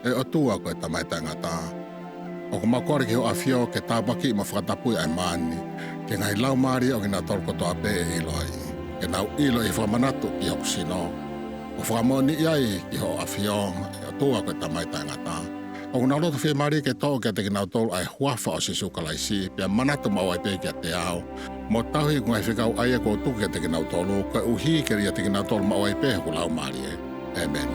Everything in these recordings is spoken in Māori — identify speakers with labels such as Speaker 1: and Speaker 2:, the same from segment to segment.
Speaker 1: e o tua koe tamai tangata. O ko makore ki ho afio ke tabaki ma whakatapui ai mani, ke ngai lau maari o kina tolkoto a pe e ilo ai, ke nau ilo i whamanatu ki ho kusino. O whakamoni iai ki ho afio e o tua koe tamai tangata. O kuna loto whi maari ke tō ke te kinau tolu ai huafa o sisu kalaisi, pia manatu mau ai pe ki a te ao. Mo tahui kungai whikau ai e ko tuku ke te kinau tolu, koe uhi ke ria te kinau tolu mau ai pe ku lau maari e. Amen.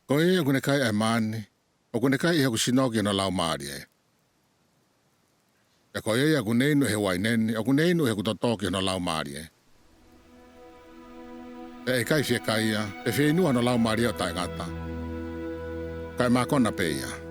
Speaker 1: Ko e kune kai ai mani, o kune kai i haku sinoki no lau maari e. E ko e kune inu he waineni, o kune inu he kutotoki no lau maari e. E kai fie kai ia, e fie inua no lau maari o tai ngata. Kai makona pe ia.